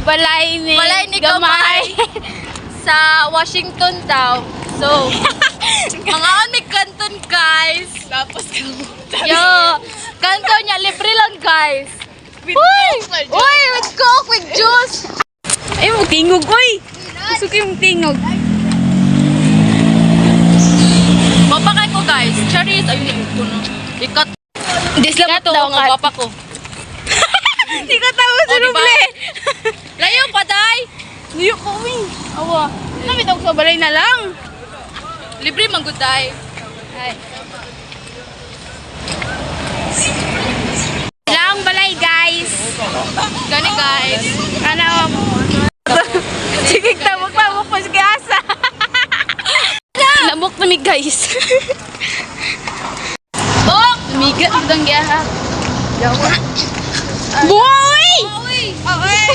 balay ni Gamay sa Washington daw. So, mga may kanton guys. Tapos Yo, kanton niya libre lang guys. Uy, with coke, with juice. ay mo tingog oy. Gusto ko yung tingog. Mapakay ko guys. Charis, ayun ko no. Ikat. Ikat daw ang papa ko. Hindi ka tawa sa diba? ruble. Layo pa day. Niyo ko wing. Awa. Namit ako sa balay na lang. Libre man good day. Ay. Lang balay guys. Gani guys. Ano? Sige, tabok pa si Asa. Lamok na mi guys. Bok! Migat ang gihap. Yawa. Boy! Okay.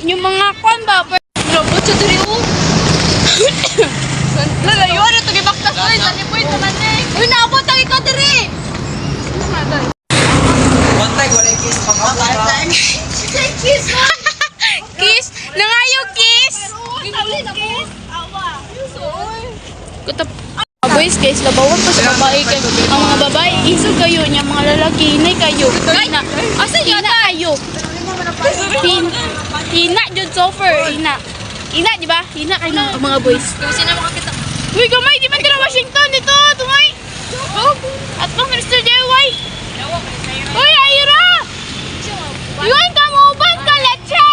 Yung mga kon ba? Robot sa diri o. Lalayo na to gibaktas oy, dali po naman eh. Uy, naabot ang ikaw diri. Bantay ko rin kiss pa mo. Kiss mo. Kiss! Nangayo kiss! Kiss. Awa. Kutap. Boys guys, labawan pa sa babae kayo. Ang mga babae, isog kayo niya. Mga lalaki, hinay kayo. Hina. Asa yun Hina kayo. Hina, John Sofer. Hina. Hina, di ba? Hina kayo ng mga boys. Kasi na makakita. Uy, gamay, di man ka na Washington ito. Tumay. At pang Mr. J.Y. Uy, ayura! Yun, kamuban ka, leche!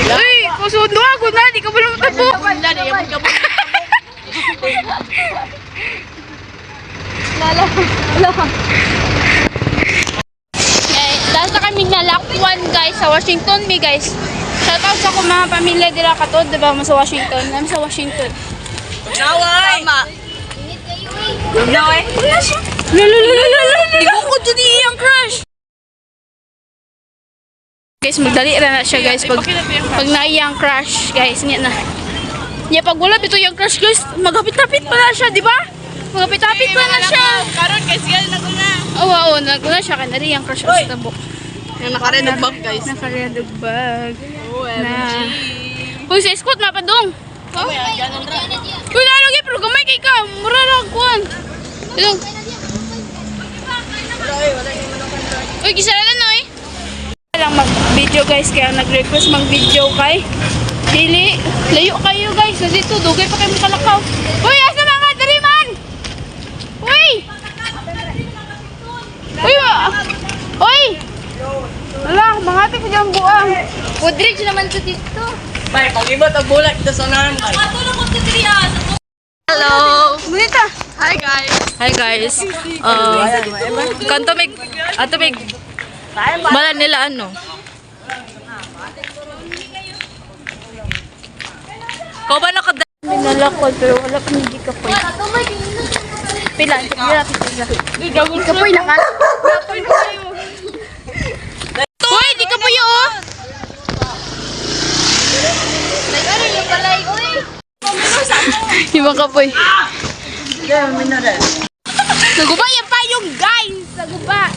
Uy, kusundo ako na. Di ka ba naman tapo? Dahil sa kaming nalakwan guys sa Washington mi guys. Shoutout sa akong mga pamilya dila katod, diba mo sa Washington. Namin sa Washington. Naway! Tama. Naway! Wala siya. Lalalala. Di ko ko dyan iyang crush. Guys, magdali na siya guys. Pag naiyang crush guys, niya na. Niya pag wala dito yung crush guys, maghapit-hapit pa na siya, di ba? Maghapit-hapit pa na siya. Karon kasi yan na ko na. Oo, naguna siya kay nari yung crush sa tabok. Yung nakaredog bag guys. Nakaredog bag. OMG. Na. Uy, sa Scott mapadong. Oh, ganun ra. Uy, nalagi pero gamay kay ka. Mura lang kuan. Ito. Uy, kisalanan na eh. Lang mag-video guys, kaya nag-request mag-video kay Dili. Layo kayo guys, kasi ito dugay pa kayo makalakaw. Uy, asa na nga diri man? Uy! Uy! Uy! Wala, mangati ko dyan buang. Podridge naman sa dito. Bay, pag-iba ito bulat ito sa naman. Matulong ko sa Trias. Hello. Bunita. Hi guys. Hi guys. Kanto mig ato mig mala nila ano. Ko ba nakada Nalakol pero wala pa hindi ka po. Pila, pila. Di ka po ilakas. Uy, di ka po yun oh. Ano yung balay uy? Iba ka po eh. Yeah, minara. Naguba yan pa yung guys. Naguba.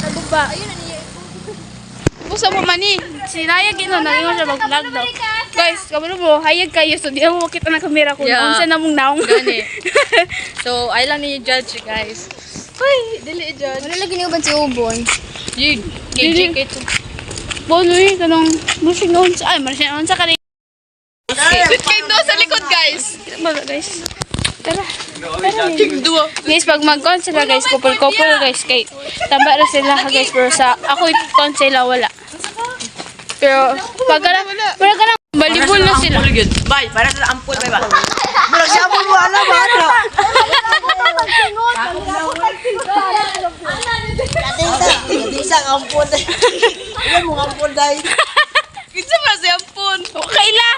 Busa mo man eh. Sinayag yun, naging siya mag-vlog daw. Guys, kabalo mo, hayag kayo. So, di ako makita ng kamera ko. Yeah. Kung saan namong naong. Gani. So, ay lang ni judge guys. Uy, dili judge. Wala lagi niyo ba si Ubon? Yig, KJ kito. Bono eh, kanong marsing noon sa... Ay, marsing noon sa kanina. Sweet cake daw sa likod guys. Baga guys. Tara. Duo. Guys, pag mag-con sila guys, couple guys, kay tamba na sila guys, pero sa ako con sila wala. Pero pag ka lang, balibol na sila. Bay, para sa ampun, bay ba? Murag siya mo wala ba? Isang ampun. Ilan mo ampun, day? Kinsa ba si Ampon? Kaila!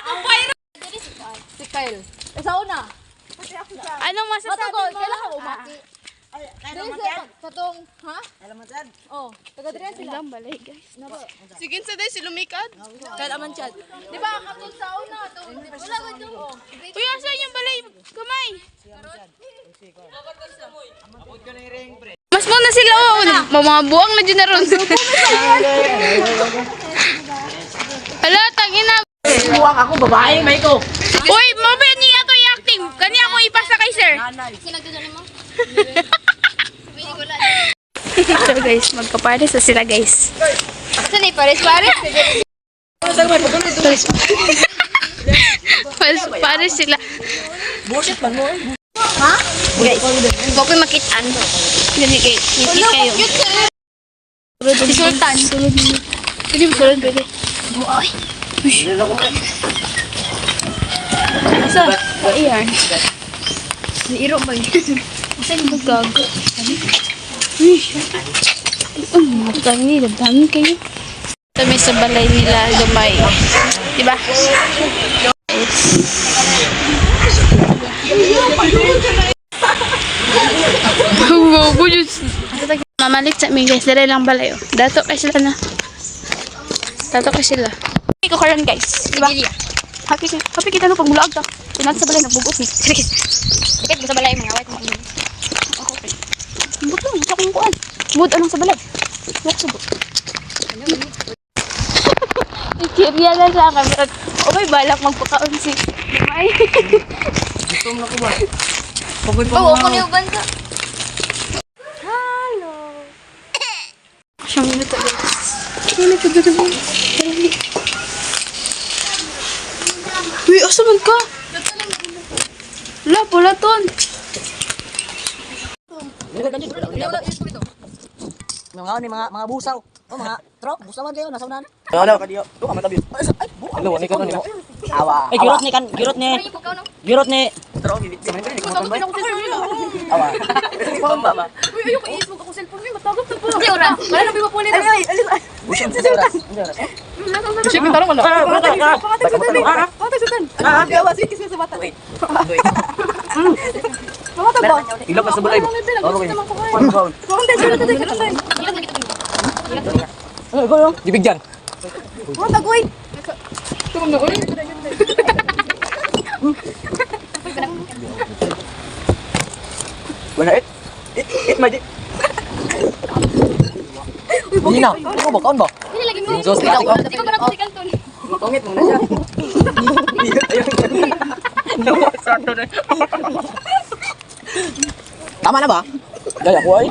Si Kyle. Sa una. Anong masasabi mo? Kailan ka umati? Katong, ha? Alam mo dyan? Oh, taga-dire sila. Ilang balay guys. Sige sa day si Lumikad. Kaya aman chat. Di ba katong sa una to? Wala ba to? Uy, asan yung balay? Kamay! Abot ko na yung ring, pre. Mas muna sila, oo. mga buwang na dyan na ron. Hala, tangina. Buwak ako, babae, may ko. Uy, mabaya niya ito i-acting. Kani ako ipasa kay sir. So guys, magkapares na sila guys. Saan eh? Pares-pares? Pares sila. Bullshit man mo. Huwag ko makitaan. Gani kayo. Ngiti kayo. Si Sultan. Pwede mo sulod, pwede. Asa? Iyan. Nairo ba yun? Asa yung magago? Dami kayo. Kami sa balay nila, Dubai. Diba? Mamalik sa amin guys, dali lang balay. Dato kay sila na. Dato kay sila. Happy ko karon guys. Diba? Happy kita no pag mulaag ta. Tunad sa balay nagbugos ni. Sige. Dikit mo sa balay mga away mo. Buto, sa kung kuan. Mood anong sa balay. Wak subot. Ikirya na sa camera. Okay, balak magpakaon si May. Gusto mo na ko ba? Pagod pa Oo, kung yung banda. Siyang minuto guys. Dali. Uy, asa man ka? Wala, pala ton. Mga ni mga busaw. Oh, mga trok, busaw man kayo, nasa unan. Ano kadiyo? To ka matabi. Ay, hello, ni kanon ni mo. Awa. Ay, girot ni kan, girot ni. Girot ni. Trok, gibit ka man ni. Awa. Bomba ba? Uy, ayoko i-ismog ako cellphone mo. Matagap na po. Hindi, oras. Wala na pipapunin. Busan sa oras. Kasi pintarong ko na. Patay sa tan. Gawa, sige, sa bata. Wait. Mamata ba? Ilok ka sa bulay. Ano ba yun? Gibigyan. Mamata, goy. Wala it. It my dick. Hindi na. Ano ba? Kaon ba? Hindi lagi mo. Sos, plastic ko. Hindi ko ba nakusikan to? Pangit mo na siya. Tama na ba? Gaya ko ay.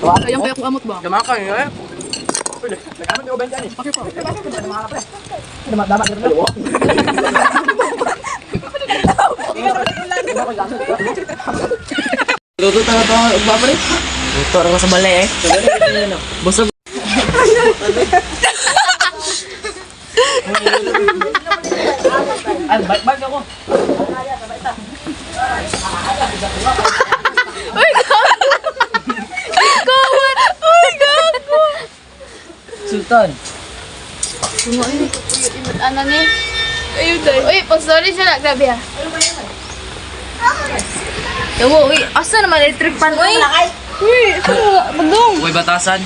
Ayang kaya kung amot ba? Damakan niyo eh. Pwede. Nagkaman niyo ba dyan eh? Okay po. Damat ka rin. Luto tayo ito. Ugbapa rin. Luto rin ko sa balay eh. Busog. Ay, balik ako. Sultan. Ano ni? Ayun dahil. Uy, pasori sila. Grabe ha. Yawo, uy. Asa naman electric pan? Uy. Uy, ano? Magdong. Uy, batasan.